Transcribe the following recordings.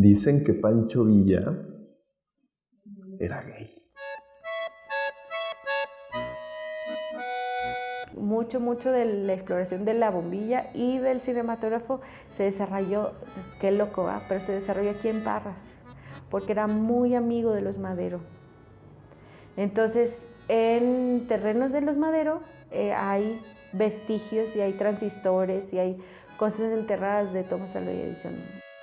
Dicen que Pancho Villa era gay. Mucho de la exploración de la bombilla y del cinematógrafo se desarrolló, qué loco, ¿va? Pero se desarrolló aquí en Parras, porque era muy amigo de los Madero. Entonces, en terrenos de los Madero hay vestigios y hay transistores y hay cosas enterradas de tomas Alva Edison.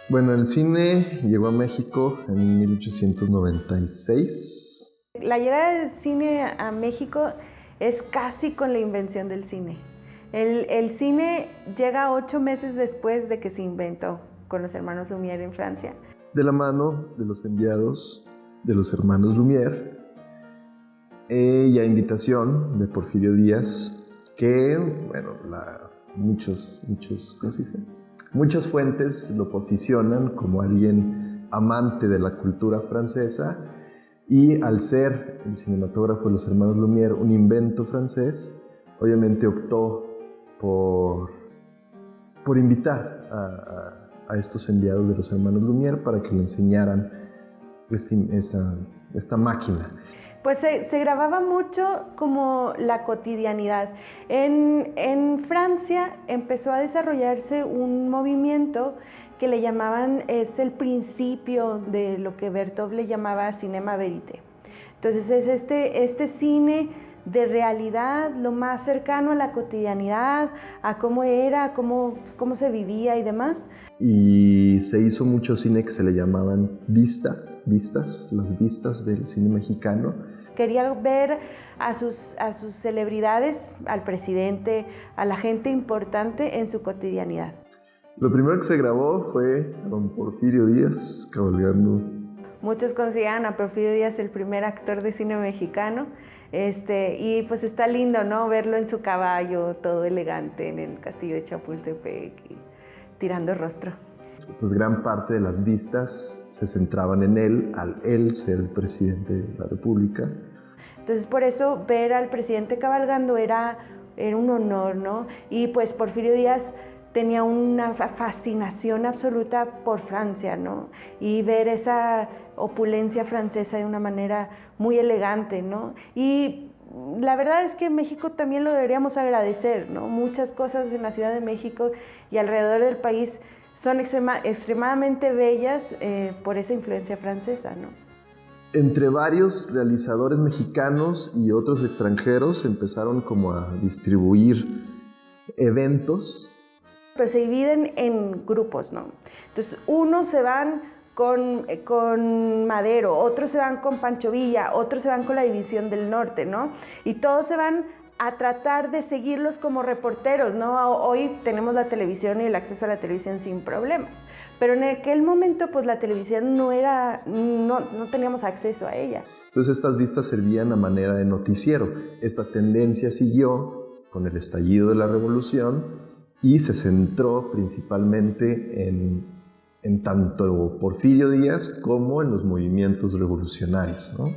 Bueno, el cine llegó a México en 1896. La llegada del cine a México es casi con la invención del cine. El cine llega 8 meses después de que se inventó con los hermanos Lumière en Francia. De la mano de los enviados de los hermanos Lumière y a invitación de Porfirio Díaz, que, bueno, muchos, ¿cómo se dice? Muchas fuentes lo posicionan como alguien amante de la cultura francesa, y al ser el cinematógrafo de los hermanos Lumière un invento francés, obviamente optó por invitar a estos enviados de los hermanos Lumière para que le enseñaran esta máquina. Pues se grababa mucho como la cotidianidad. En Francia empezó a desarrollarse un movimiento que le llamaban, es el principio de lo que Bertov le llamaba cinema verité. Entonces es este cine de realidad, lo más cercano a la cotidianidad, a cómo era, cómo se vivía y demás. Y se hizo mucho cine que se le llamaban vistas, las vistas del cine mexicano. Quería ver a sus celebridades, al presidente, a la gente importante en su cotidianidad. Lo primero que se grabó fue don Porfirio Díaz cabalgando. Muchos consideran a Porfirio Díaz el primer actor de cine mexicano, y pues está lindo, ¿no? Verlo en su caballo, todo elegante, en el castillo de Chapultepec, y tirando rostro. Pues gran parte de las vistas se centraban en él, al él ser el presidente de la República. Entonces por eso ver al presidente cabalgando era un honor, ¿no? Y pues Porfirio Díaz tenía una fascinación absoluta por Francia, ¿no? Y ver esa opulencia francesa de una manera muy elegante, ¿no? Y la verdad es que México también lo deberíamos agradecer, ¿no? Muchas cosas en la Ciudad de México y alrededor del país son extremadamente bellas por esa influencia francesa, ¿no? Entre varios realizadores mexicanos y otros extranjeros empezaron como a distribuir eventos. Pero se dividen en grupos, ¿no? Entonces, unos se van con Madero, otros se van con Pancho Villa, otros se van con la División del Norte, ¿no? Y todos se van a tratar de seguirlos como reporteros, ¿no? Hoy tenemos la televisión y el acceso a la televisión sin problemas. Pero en aquel momento, pues la televisión no teníamos acceso a ella. Entonces estas vistas servían a manera de noticiero. Esta tendencia siguió con el estallido de la Revolución y se centró principalmente en tanto Porfirio Díaz como en los movimientos revolucionarios, ¿no?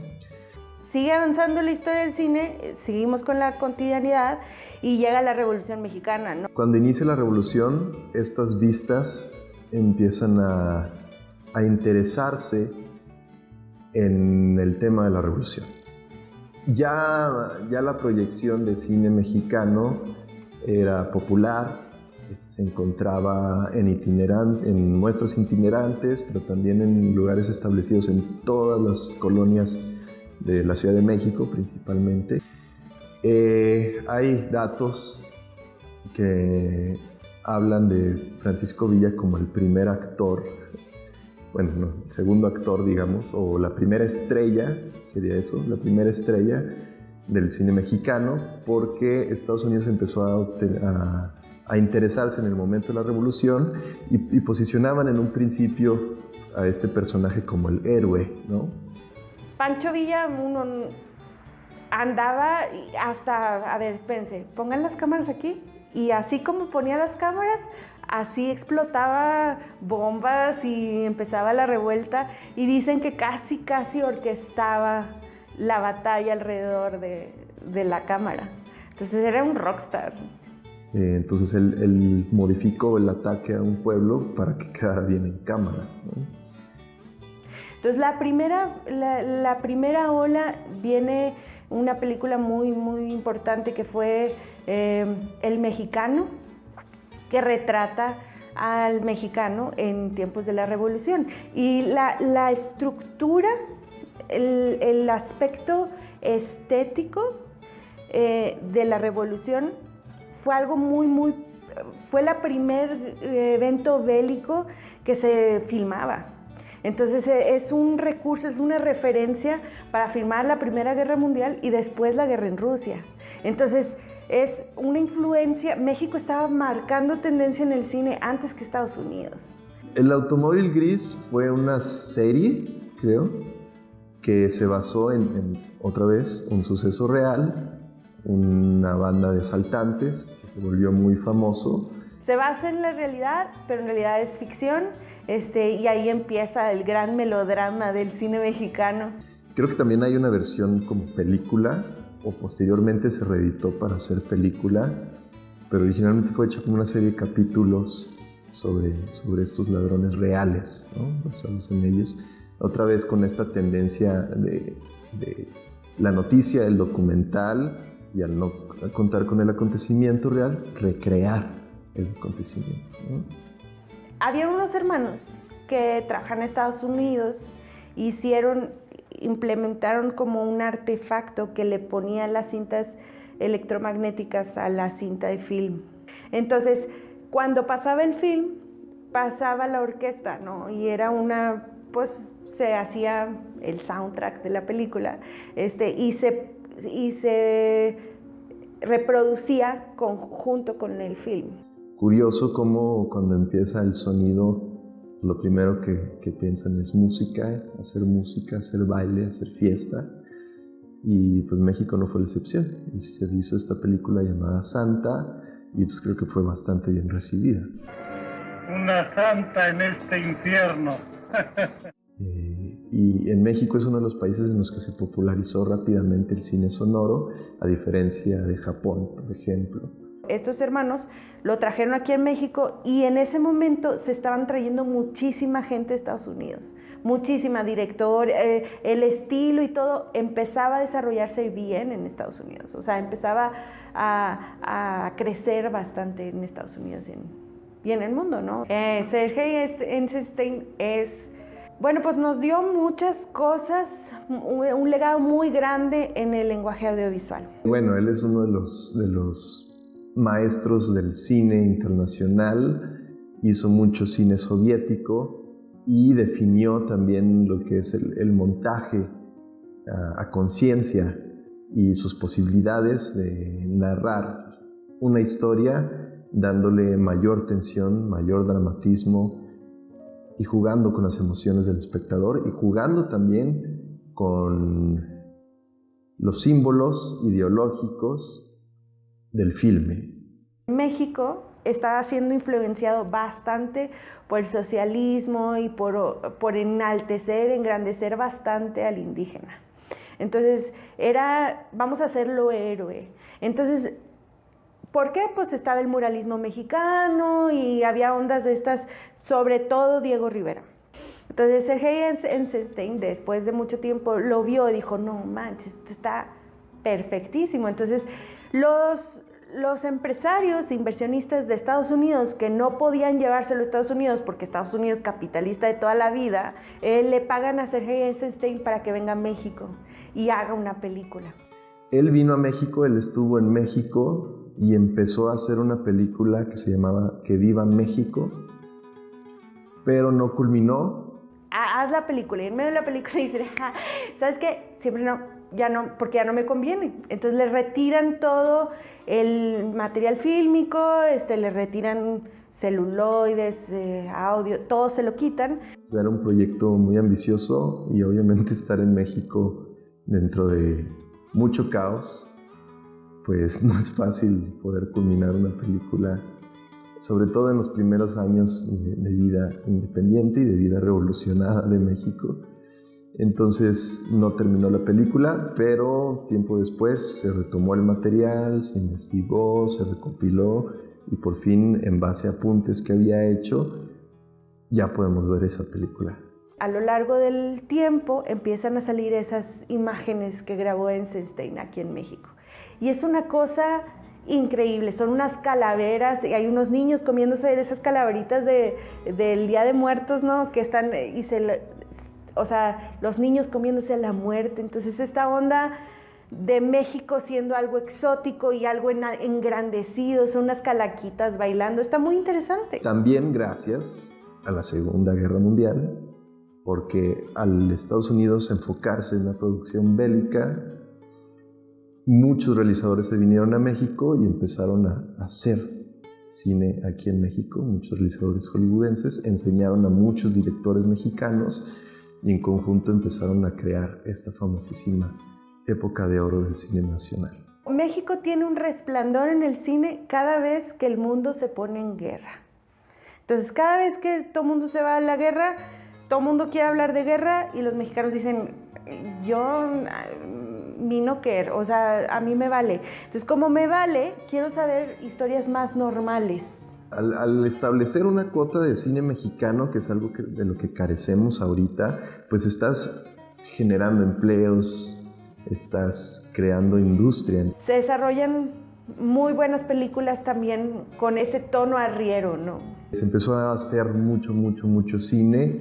Sigue avanzando la historia del cine, seguimos con la cotidianidad y llega la Revolución Mexicana, ¿no? Cuando inicia la Revolución, estas vistas empiezan a interesarse en el tema de la Revolución. Ya la proyección de cine mexicano era popular, se encontraba en muestras itinerantes, pero también en lugares establecidos en todas las colonias de la Ciudad de México principalmente. Hay datos que hablan de Francisco Villa como el primer actor, bueno, no, el segundo actor, digamos, o la primera estrella, sería eso, la primera estrella del cine mexicano, porque Estados Unidos empezó a interesarse en el momento de la Revolución y posicionaban en un principio a este personaje como el héroe, ¿no? Pancho Villa, uno andaba hasta, a ver, espérense, pongan las cámaras aquí, y así como ponía las cámaras, así explotaba bombas y empezaba la revuelta, y dicen que casi orquestaba la batalla alrededor de la cámara. Entonces era un rockstar. Entonces él modificó el ataque a un pueblo para que quedara bien en cámara, ¿no? Entonces la primera ola viene una película muy, muy importante que fue El Mexicano, que retrata al mexicano en tiempos de la Revolución. Y la estructura, el aspecto estético de la Revolución fue algo fue el primer evento bélico que se filmaba. Entonces es un recurso, es una referencia para filmar la Primera Guerra Mundial y después la guerra en Rusia. Entonces es una influencia, México estaba marcando tendencia en el cine antes que Estados Unidos. El Automóvil Gris fue una serie, creo, que se basó otra vez, un suceso real, una banda de asaltantes que se volvió muy famoso. Se basa en la realidad, pero en realidad es ficción, y ahí empieza el gran melodrama del cine mexicano. Creo que también hay una versión como película, o posteriormente se reeditó para hacer película, pero originalmente fue hecho como una serie de capítulos sobre estos ladrones reales, ¿no? Basados en ellos. Otra vez con esta tendencia de la noticia, el documental, y al no contar con el acontecimiento real, recrear el acontecimiento, ¿no? Había unos hermanos que trabajan en Estados Unidos, implementaron como un artefacto que le ponía las cintas electromagnéticas a la cinta de film. Entonces, cuando pasaba el film, pasaba la orquesta, ¿no? Y era pues se hacía el soundtrack de la película, y se reproducía junto con el film. Curioso cómo cuando empieza el sonido, lo primero que piensan es música, hacer baile, hacer fiesta. Y pues México no fue la excepción. Y se hizo esta película llamada Santa, y pues creo que fue bastante bien recibida. Una santa en este infierno. Y en México es uno de los países en los que se popularizó rápidamente el cine sonoro, a diferencia de Japón, por ejemplo. Estos hermanos lo trajeron aquí en México y en ese momento se estaban trayendo muchísima gente de Estados Unidos, muchísima director, el estilo y todo empezaba a desarrollarse bien en Estados Unidos, o sea, empezaba a crecer bastante en Estados Unidos y en el mundo, ¿no? Sergei Eisenstein bueno, pues nos dio muchas cosas, un legado muy grande en el lenguaje audiovisual. Bueno, él es uno de los maestros del cine internacional, hizo mucho cine soviético y definió también lo que es el montaje a conciencia y sus posibilidades de narrar una historia dándole mayor tensión, mayor dramatismo y jugando con las emociones del espectador y jugando también con los símbolos ideológicos del filme. México está siendo influenciado bastante por el socialismo y por engrandecer bastante al indígena. Entonces, vamos a hacerlo héroe. Entonces, ¿por qué? Pues estaba el muralismo mexicano y había ondas de estas, sobre todo Diego Rivera. Entonces, Sergei Eisenstein, después de mucho tiempo, lo vio y dijo, no manches, esto está perfectísimo. Entonces, los empresarios e inversionistas de Estados Unidos que no podían llevárselo a Estados Unidos porque Estados Unidos, capitalista de toda la vida, le pagan a Sergei Eisenstein para que venga a México y haga una película. Él vino a México, él estuvo en México y empezó a hacer una película que se llamaba Que Viva México, pero no culminó. Haz la película y en medio de la película dice, ¿sabes qué? Siempre porque ya no me conviene. Entonces le retiran todo el material fílmico, le retiran celuloides, audio, todo se lo quitan. Era un proyecto muy ambicioso y obviamente estar en México dentro de mucho caos, pues no es fácil poder culminar una película, sobre todo en los primeros años de vida independiente y de vida revolucionada de México. Entonces no terminó la película, pero tiempo después se retomó el material, se investigó, se recopiló y por fin, en base a apuntes que había hecho, ya podemos ver esa película. a lo largo del tiempo empiezan a salir esas imágenes que grabó Eisenstein aquí en México. Y es una cosa increíble, son unas calaveras, y hay unos niños comiéndose de esas calaveritas del Día de Muertos, ¿no? Que están, o sea, los niños comiéndose a la muerte. Entonces esta onda de México siendo algo exótico y algo engrandecido, son unas calaquitas bailando, está muy interesante. También gracias a la Segunda Guerra Mundial, porque al Estados Unidos enfocarse en la producción bélica, muchos realizadores se vinieron a México y empezaron a hacer cine aquí en México. Muchos realizadores hollywoodenses enseñaron a muchos directores mexicanos y en conjunto empezaron a crear esta famosísima época de oro del cine nacional. México tiene un resplandor en el cine cada vez que el mundo se pone en guerra. Entonces, cada vez que todo el mundo se va a la guerra, todo el mundo quiere hablar de guerra y los mexicanos dicen, mi no quiero, o sea, a mí me vale. Entonces, como me vale, quiero saber historias más normales. Al establecer una cuota de cine mexicano, que es algo de lo que carecemos ahorita, pues estás generando empleos, estás creando industria. Se desarrollan muy buenas películas también con ese tono arriero, ¿no? Se empezó a hacer mucho cine,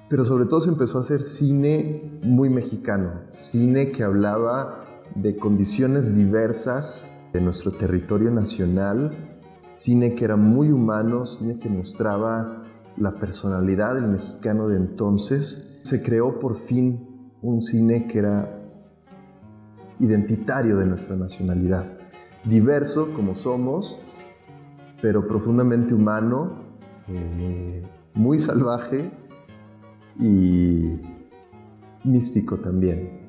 pero sobre todo se empezó a hacer cine muy mexicano, cine que hablaba de condiciones diversas de nuestro territorio nacional, cine que era muy humano, cine que mostraba la personalidad del mexicano de entonces. Se creó por fin un cine que era identitario de nuestra nacionalidad, diverso como somos, pero profundamente humano, muy salvaje y místico también.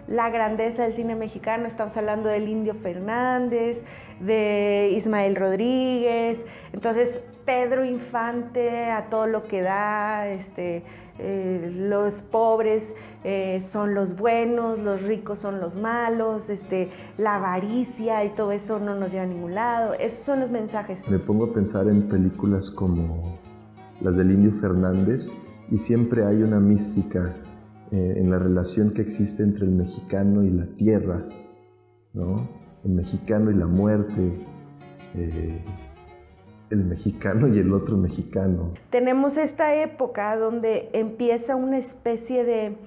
La grandeza del cine mexicano, estamos hablando del Indio Fernández, de Ismael Rodríguez, entonces Pedro Infante a todo lo que da, los pobres son los buenos, los ricos son los malos, la avaricia y todo eso no nos lleva a ningún lado. Esos son los mensajes. Me pongo a pensar en películas como las del Indio Fernández y siempre hay una mística en la relación que existe entre el mexicano y la tierra, ¿no? El mexicano y la muerte, el mexicano y el otro mexicano. Tenemos esta época donde empieza una especie de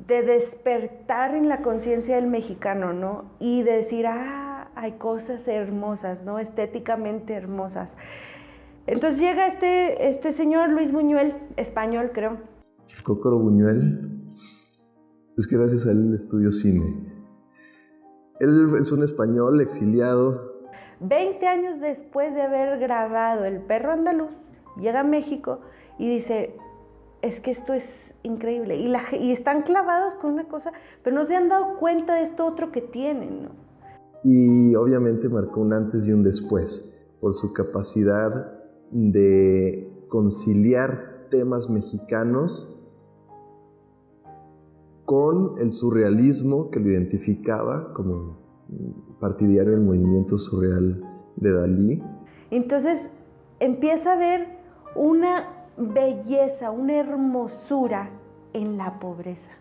despertar en la conciencia del mexicano, ¿no? Y de decir, hay cosas hermosas, ¿no? Estéticamente hermosas. Entonces llega este señor Luis Buñuel, español creo. Cócoro Buñuel, es que gracias a él estudió cine. Él es un español exiliado. 20 años después de haber grabado El perro andaluz, llega a México y dice, es que esto es increíble. Y están clavados con una cosa, pero no se han dado cuenta de esto otro que tienen, ¿no? Y obviamente marcó un antes y un después, por su capacidad de conciliar temas mexicanos con el surrealismo que lo identificaba como partidario del movimiento surreal de Dalí. Entonces empieza a ver una belleza, una hermosura en la pobreza.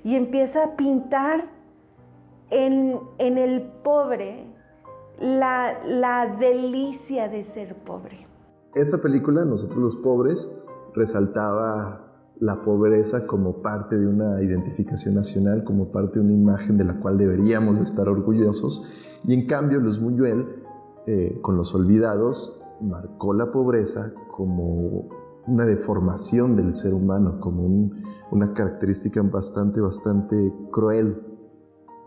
Y empieza a pintar en el pobre la delicia de ser pobre. Esta película, Nosotros los Pobres, resaltaba la pobreza como parte de una identificación nacional, como parte de una imagen de la cual deberíamos estar orgullosos, y en cambio Luis Buñuel, con Los Olvidados, marcó la pobreza como una deformación del ser humano, como una característica bastante cruel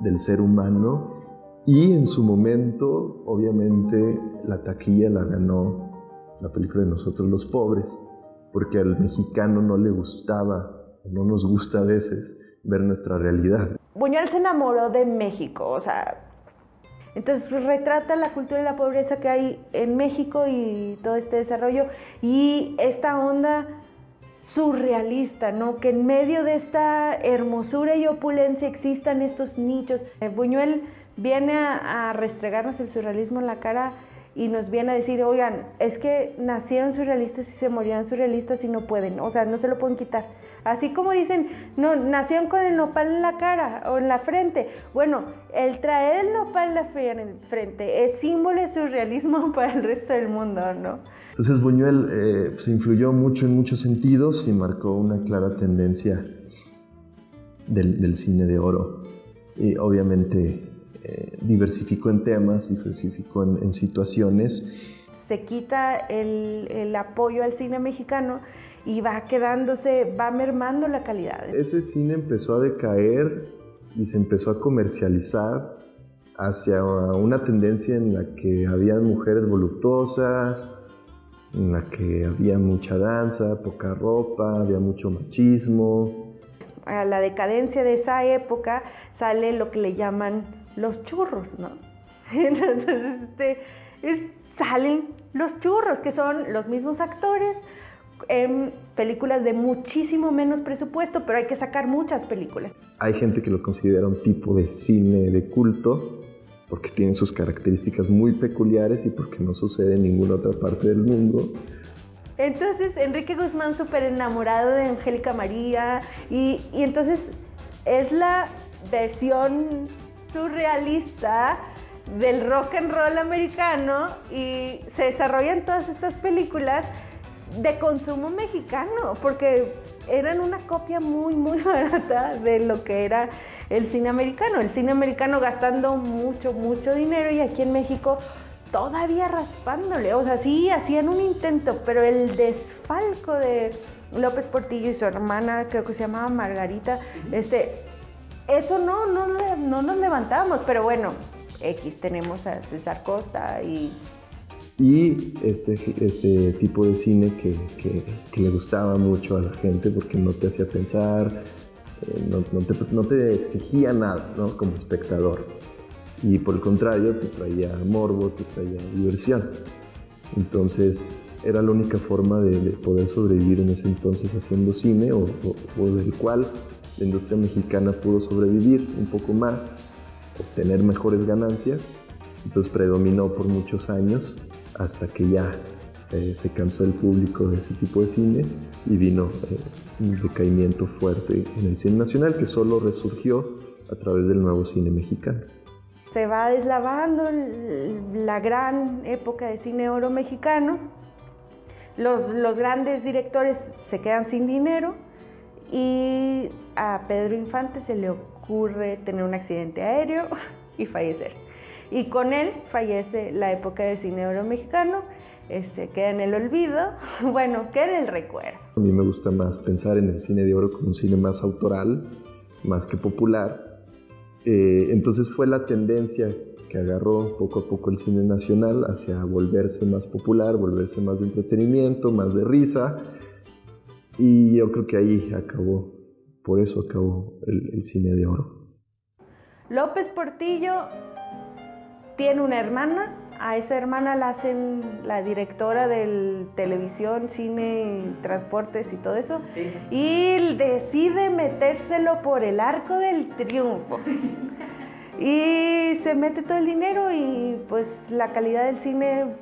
del ser humano, y en su momento, obviamente, la taquilla la ganó la película de Nosotros los Pobres, porque al mexicano no le gustaba, no nos gusta a veces, ver nuestra realidad. Buñuel se enamoró de México, o sea, entonces retrata la cultura y la pobreza que hay en México y todo este desarrollo y esta onda surrealista, ¿no? Que en medio de esta hermosura y opulencia existan estos nichos. Buñuel viene a restregarnos el surrealismo en la cara y nos viene a decir, oigan, es que nacieron surrealistas y se morirán surrealistas y no pueden, o sea, no se lo pueden quitar. Así como dicen, no, nacieron con el nopal en la cara o en la frente. Bueno, el traer el nopal en la frente es símbolo de surrealismo para el resto del mundo, ¿no? Entonces Buñuel pues influyó mucho en muchos sentidos y marcó una clara tendencia del cine de oro. Y obviamente diversificó en temas, diversificó en situaciones. Se quita el apoyo al cine mexicano y va quedándose, va mermando la calidad. Ese cine empezó a decaer y se empezó a comercializar hacia una tendencia en la que había mujeres voluptuosas, en la que había mucha danza, poca ropa, había mucho machismo. A la decadencia de esa época sale lo que le llaman los churros, ¿no? Entonces salen los churros, que son los mismos actores en películas de muchísimo menos presupuesto, pero hay que sacar muchas películas. Hay gente que lo considera un tipo de cine de culto porque tiene sus características muy peculiares y porque no sucede en ninguna otra parte del mundo. Entonces Enrique Guzmán, súper enamorado de Angélica María, y entonces es la versión surrealista del rock and roll americano, y se desarrollan todas estas películas de consumo mexicano, porque eran una copia muy, muy barata de lo que era el cine americano gastando mucho, mucho dinero, y aquí en México todavía raspándole. O sea, sí hacían un intento, pero el desfalco de López Portillo y su hermana, creo que se llamaba Margarita, eso no nos levantábamos, pero bueno, tenemos a César Costa y este tipo de cine que le gustaba mucho a la gente porque no te hacía pensar, no te exigía nada, ¿no? Como espectador. Y por el contrario, te traía morbo, te traía diversión. Entonces, era la única forma de poder sobrevivir en ese entonces haciendo cine, o del cual la industria mexicana pudo sobrevivir un poco más, obtener mejores ganancias. Entonces predominó por muchos años hasta que ya se cansó el público de ese tipo de cine y vino un decaimiento fuerte en el cine nacional, que solo resurgió a través del nuevo cine mexicano. Se va deslavando la gran época de cine oro mexicano, los grandes directores se quedan sin dinero y a Pedro Infante se le ocurre tener un accidente aéreo y fallecer. Y con él fallece la época de cine oro mexicano, queda en el olvido, bueno, queda en el recuerdo. A mí me gusta más pensar en el cine de oro como un cine más autoral, más que popular. Entonces fue la tendencia que agarró poco a poco el cine nacional hacia volverse más popular, volverse más de entretenimiento, más de risa. Y yo creo que ahí acabó, por eso acabó el cine de oro. López Portillo tiene una hermana, a esa hermana la hacen la directora de televisión, cine, transportes y todo eso, sí. Y decide metérselo por el arco del triunfo. Y se mete todo el dinero y pues la calidad del cine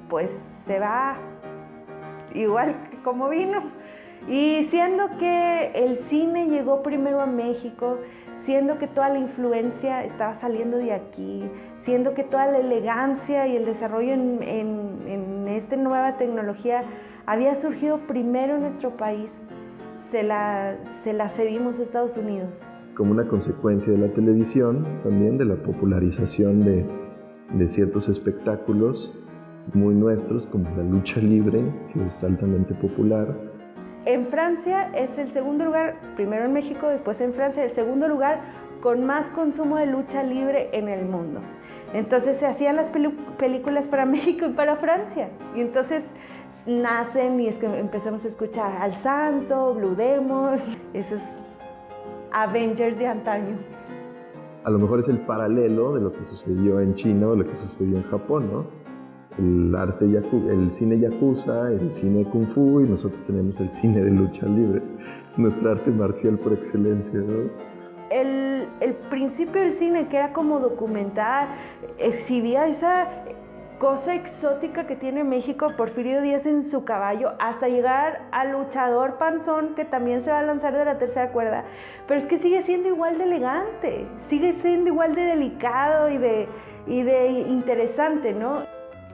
pues se va igual que como vino. Y siendo que el cine llegó primero a México, siendo que toda la influencia estaba saliendo de aquí, siendo que toda la elegancia y el desarrollo en esta nueva tecnología había surgido primero en nuestro país, se la cedimos a Estados Unidos. Como una consecuencia de la televisión, también de la popularización de ciertos espectáculos muy nuestros, como la lucha libre, que es altamente popular. En Francia es el segundo lugar, primero en México, después en Francia, el segundo lugar con más consumo de lucha libre en el mundo. Entonces se hacían las películas para México y para Francia. Y entonces nacen y es que empezamos a escuchar Al Santo, Blue Demon, esos Avengers de antaño. A lo mejor es el paralelo de lo que sucedió en China o lo que sucedió en Japón, ¿no? El cine yakuza, el cine kung fu, y nosotros tenemos el cine de lucha libre. Es nuestra arte marcial por excelencia, ¿no? El principio del cine, que era como documentar, exhibía cosa exótica que tiene México, Porfirio Díaz en su caballo, hasta llegar al luchador panzón que también se va a lanzar de la tercera cuerda, pero es que sigue siendo igual de elegante, sigue siendo igual de delicado y de interesante, ¿no?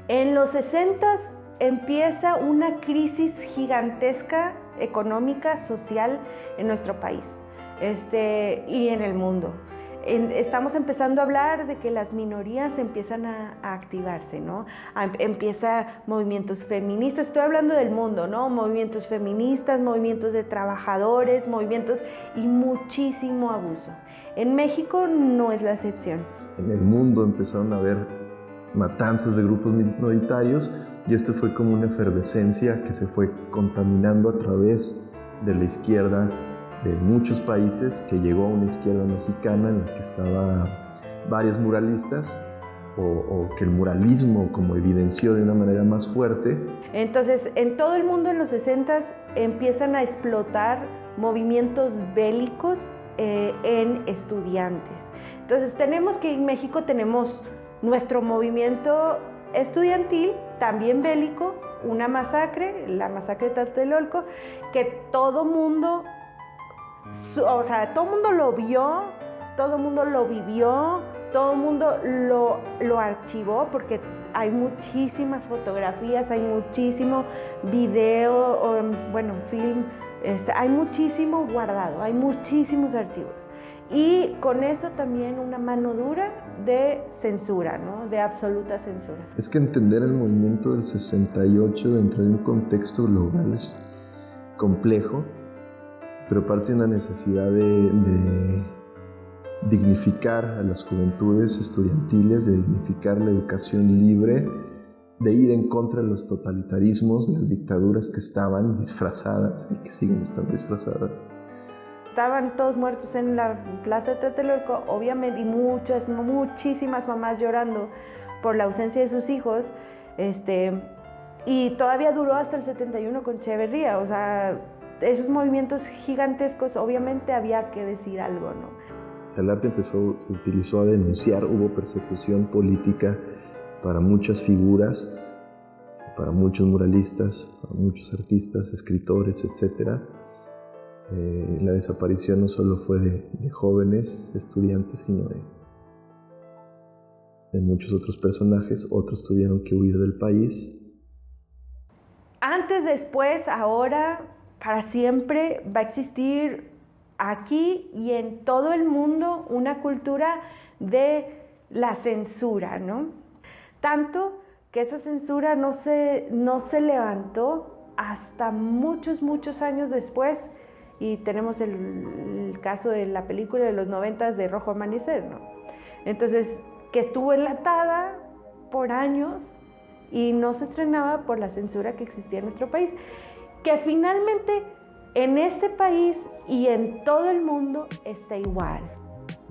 En los 60s empieza una crisis gigantesca económica, social en nuestro país y en el mundo. Estamos empezando a hablar de que las minorías empiezan a activarse, ¿no? Empieza movimientos feministas, estoy hablando del mundo, ¿no? Movimientos feministas, movimientos de trabajadores, y muchísimo abuso. En México no es la excepción. En el mundo empezaron a haber matanzas de grupos minoritarios y esto fue como una efervescencia que se fue contaminando a través de la izquierda de muchos países, que llegó a una izquierda mexicana en la que estaban varios muralistas o que el muralismo como evidenció de una manera más fuerte. Entonces, en todo el mundo en los 60s empiezan a explotar movimientos bélicos en estudiantes. Entonces, en México tenemos nuestro movimiento estudiantil, también bélico, una masacre, la masacre de Tlatelolco, que todo mundo lo vio, todo el mundo lo vivió, todo el mundo lo archivó, porque hay muchísimas fotografías, hay muchísimo video, film, hay muchísimo guardado, hay muchísimos archivos. Y con eso también una mano dura de censura, ¿no? De absoluta censura. Es que entender el movimiento del 68 dentro de un contexto global es complejo, pero parte de una necesidad de dignificar a las juventudes estudiantiles, de dignificar la educación libre, de ir en contra de los totalitarismos, de las dictaduras que estaban disfrazadas y que siguen estando disfrazadas. Estaban todos muertos en la plaza de Tlatelolco, obviamente, y muchísimas mamás llorando por la ausencia de sus hijos, y todavía duró hasta el 71 con Echeverría. O sea, esos movimientos gigantescos, obviamente había que decir algo, ¿no? El arte se utilizó a denunciar, hubo persecución política para muchas figuras, para muchos muralistas, para muchos artistas, escritores, etc. La desaparición no solo fue de jóvenes, estudiantes, sino de muchos otros personajes. Otros tuvieron que huir del país. Antes, después, ahora, para siempre va a existir aquí y en todo el mundo una cultura de la censura, ¿no? Tanto que esa censura no se levantó hasta muchos años después. Y tenemos el caso de la película de los 90s de Rojo Amanecer, ¿no? Entonces, que estuvo enlatada por años y no se estrenaba por la censura que existía en nuestro país, que finalmente en este país y en todo el mundo está igual.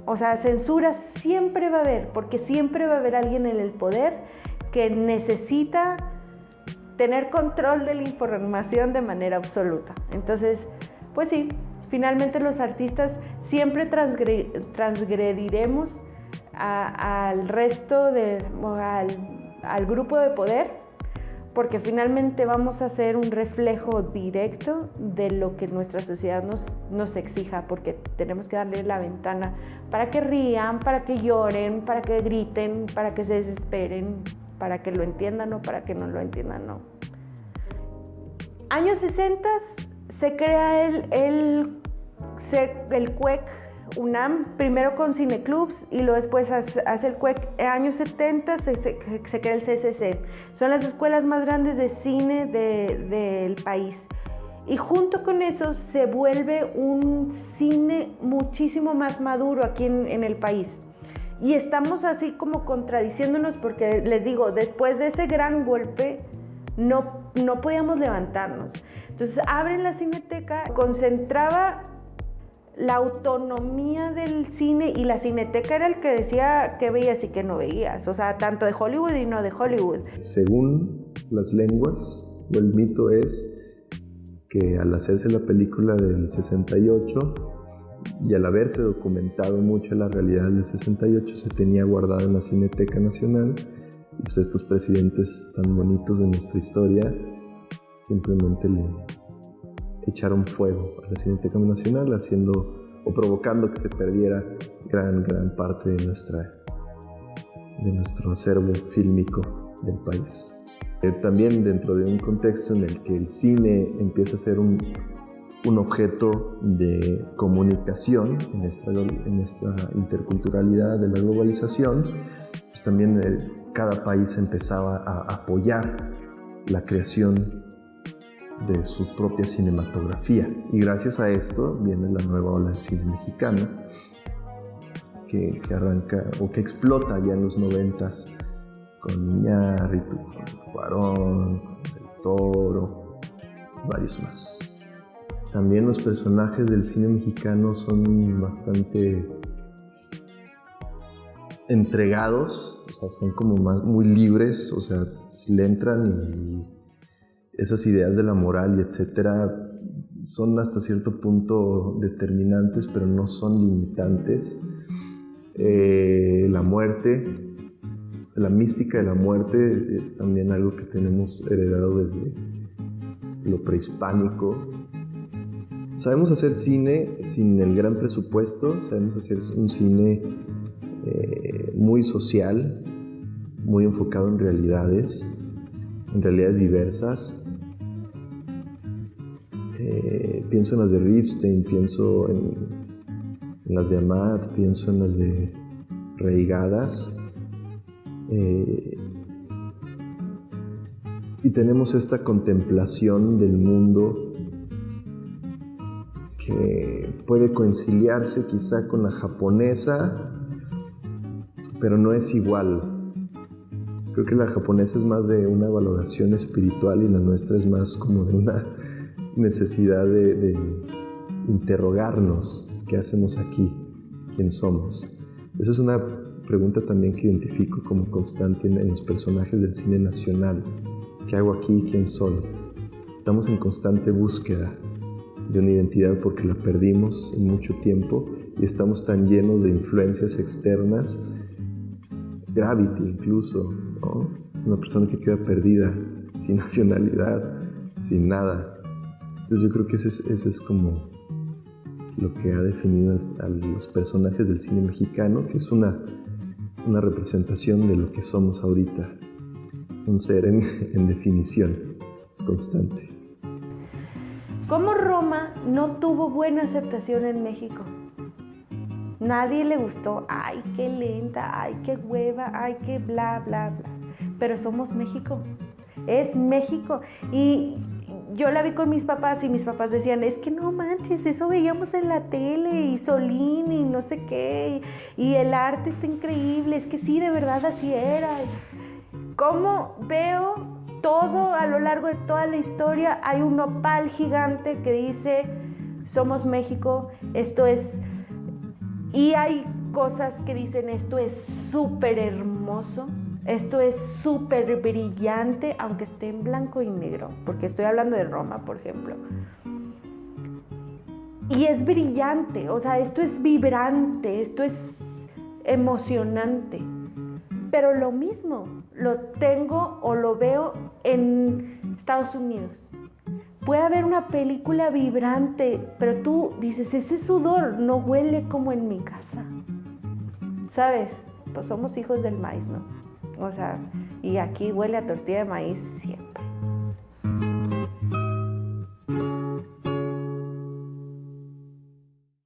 O sea, censura siempre va a haber, porque siempre va a haber alguien en el poder que necesita tener control de la información de manera absoluta. Entonces, pues sí, finalmente los artistas siempre transgrediremos al resto, al grupo de poder, porque finalmente vamos a ser un reflejo directo de lo que nuestra sociedad nos exija, porque tenemos que darle la ventana para que rían, para que lloren, para que griten, para que se desesperen, para que lo entiendan o para que no lo entiendan, no. Años 60 se crea el CUEC UNAM, primero con cineclubs y luego después hace el CUEC. En años 70 se crea el CCC. Son las escuelas más grandes de cine del país. Y junto con eso se vuelve un cine muchísimo más maduro aquí en el país. Y estamos así como contradiciéndonos porque, les digo, después de ese gran golpe no podíamos levantarnos. Entonces abren la Cineteca, concentraba la autonomía del cine y la Cineteca era el que decía qué veías y qué no veías, o sea, tanto de Hollywood y no de Hollywood. Según las lenguas, el mito es que al hacerse la película del 68 y al haberse documentado mucho la realidad del 68, se tenía guardada en la Cineteca Nacional Y pues estos presidentes tan bonitos de nuestra historia simplemente le echaron fuego a la Cineteca Nacional, haciendo o provocando que se perdiera gran parte de nuestro acervo fílmico del país. También dentro de un contexto en el que el cine empieza a ser un objeto de comunicación en esta interculturalidad de la globalización, pues también cada país empezaba a apoyar la creación de su propia cinematografía. Y gracias a esto viene la nueva ola del cine mexicano, que arranca o que explota ya en los 90s con Iñárritu, con Cuarón, con Del Toro, varios más. También los personajes del cine mexicano son bastante entregados, o sea, son como muy libres, o sea, le entran y esas ideas de la moral y etcétera son hasta cierto punto determinantes, pero no son limitantes. La muerte, la mística de la muerte es también algo que tenemos heredado desde lo prehispánico. Sabemos hacer cine sin el gran presupuesto, sabemos hacer un cine muy social, muy enfocado en realidades diversas. Pienso en las de Ripstein, pienso en las de Amat, pienso en las de Reigadas. Y tenemos esta contemplación del mundo que puede conciliarse quizá con la japonesa, pero no es igual. Creo que la japonesa es más de una valoración espiritual y la nuestra es más como de una necesidad de interrogarnos qué hacemos aquí, quién somos. Esa es una pregunta también que identifico como constante en los personajes del cine nacional. ¿Qué hago aquí? ¿Quién soy? Estamos en constante búsqueda de una identidad porque la perdimos en mucho tiempo y estamos tan llenos de influencias externas, Gravity incluso, ¿no? Una persona que queda perdida, sin nacionalidad, sin nada. Entonces yo creo que ese es como lo que ha definido a los personajes del cine mexicano, que es una representación de lo que somos ahorita, un ser en definición constante. ¿Cómo Roma no tuvo buena aceptación en México? Nadie le gustó, ay, qué lenta, ay, qué hueva, ay, qué bla, bla, bla. Pero somos México, es México. Y yo la vi con mis papás y mis papás decían, es que no manches, eso veíamos en la tele y Solín y no sé qué, y el arte está increíble, es que sí, de verdad así era. ¿Cómo veo todo a lo largo de toda la historia? Hay un nopal gigante que dice, somos México, esto es... Y hay cosas que dicen, esto es súper hermoso, esto es súper brillante, aunque esté en blanco y negro, porque estoy hablando de Roma, por ejemplo. Y es brillante, o sea, esto es vibrante, esto es emocionante. Pero lo mismo lo tengo o lo veo en Estados Unidos. Puede haber una película vibrante, pero tú dices, ese sudor no huele como en mi casa. ¿Sabes? Pues somos hijos del maíz, ¿no? O sea, y aquí huele a tortilla de maíz